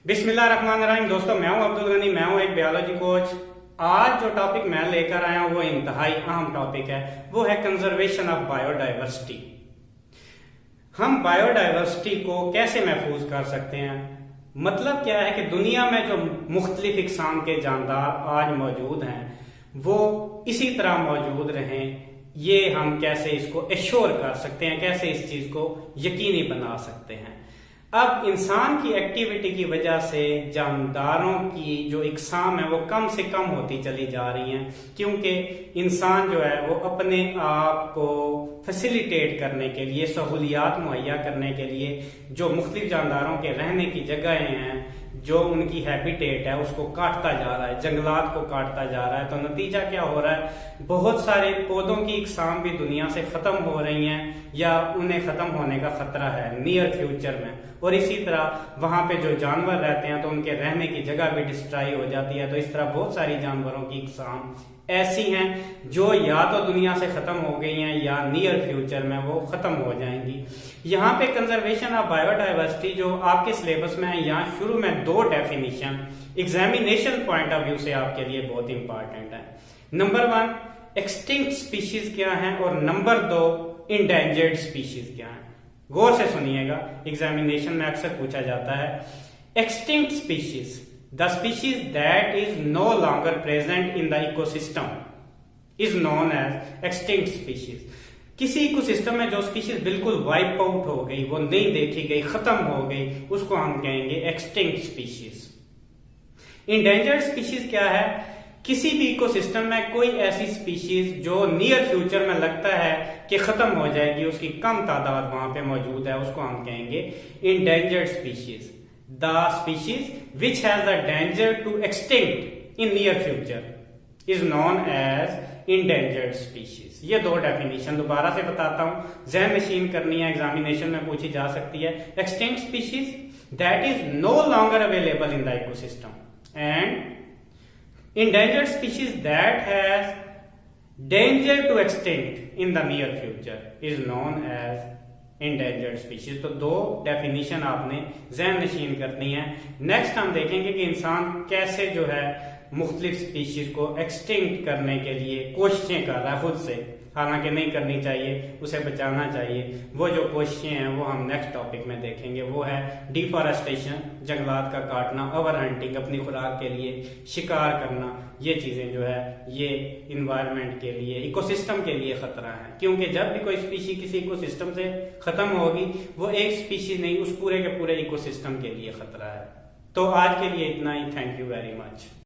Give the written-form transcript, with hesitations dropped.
बिस्मिल्लाहिर्रहमानिर्रहीम। दोस्तों, मैं हूं अब्दुल गनी, मैं हूं एक बायोलॉजी कोच। आज जो टॉपिक मैं लेकर आया हूं वो इंतहाई अहम टॉपिक है, वो है कंजर्वेशन ऑफ बायोडाइवर्सिटी। हम बायोडाइवर्सिटी को कैसे महफूज कर सकते हैं? मतलब क्या है कि दुनिया में जो मुख्तलिफ इकसाम के जानदार आज मौजूद हैं वो इसी तरह मौजूद रहें, ये हम कैसे इसको एश्योर कर सकते हैं, कैसे इस चीज को यकीनी बना सकते हैं। अब इंसान की एक्टिविटी की वजह से जानदारों की जो इकसाम है वो कम से कम होती चली जा रही हैं, क्योंकि इंसान जो है वो अपने आप को फैसिलिटेट करने के लिए, सहूलियात मुहैया करने के लिए जो मुख्तलिफ जानदारों के रहने की जगहें हैं, जो उनकी हैबिटेट है, उसको काटता जा रहा है, जंगलात को काटता जा रहा है। तो नतीजा क्या हो रहा है? बहुत सारे पौधों की इकसाम भी दुनिया से खत्म हो रही हैं या उन्हें खत्म होने का खतरा है नियर फ्यूचर में। और इसी तरह वहां पे जो जानवर रहते हैं तो उनके रहने की जगह भी डिस्ट्रॉय हो जाती है। तो इस तरह बहुत सारी जानवरों की इकसाम ऐसी हैं जो या तो दुनिया से खत्म हो गई हैं या नियर फ्यूचर में वो खत्म हो जाएंगी। यहाँ पे कंजर्वेशन ऑफ बायोडाइवर्सिटी जो आपके सिलेबस में है, यहाँ शुरू में दो definition examination point of view से आपके लिए बहुत इंपॉर्टेंट है। नंबर 1 एक्सटिंक्ट स्पीशीज क्या है और नंबर 2 इंडेंजर्ड स्पीशीज क्या है। गौर से सुनिएगा, एग्जामिनेशन में अक्सर पूछा जाता है। Extinct species, the species that is no longer present in the ecosystem is known as extinct species। किसी इकोसिस्टम में जो स्पीशीज बिल्कुल वाइप आउट हो गई, वो नहीं देखी गई, खत्म हो गई, उसको हम कहेंगे एक्सटिंक्ट स्पीशीज। इंडेंजर्ड स्पीशीज क्या है? किसी भी इकोसिस्टम में कोई ऐसी स्पीशीज जो नियर फ्यूचर में लगता है कि खत्म हो जाएगी, उसकी कम तादाद वहां पे मौजूद है, उसको हम कहेंगे endangered species. The species which has the danger to extinct in near future is known as endangered species। ये दो डेफिनेशन दोबारा से बताता हूं, जहन नशीन करनी है, एग्जामिनेशन में पूछी जा सकती है। Extinct species that is no longer available in the ecosystem and endangered species that has danger to extinct in the near future is known as endangered species. तो दो डेफिनेशन आपने ज़हन नशीन करनी है। नेक्स्ट हम देखेंगे कि इंसान कैसे जो है मुख्तलिफ स्पीशीज को एक्सटिंक्ट करने के लिए कोशिशें कर रहा है खुद से, हालांकि नहीं करनी चाहिए, उसे बचाना चाहिए। वो जो कोशिशें हैं वो हम नेक्स्ट टॉपिक में देखेंगे। वो है डिफॉरेस्टेशन, जंगलात का काटना, ओवर हंटिंग, अपनी खुराक के लिए शिकार करना। ये चीजें जो है ये इन्वायरमेंट के लिए, इकोसिस्टम के लिए खतरा है, क्योंकि जब भी कोई स्पीशी किसी इकोसिस्टम से खत्म होगी वो एक स्पीशी नहीं, उस पूरे के पूरे इकोसिस्टम के लिए खतरा है। तो आज के लिए इतना ही। Thank you very much.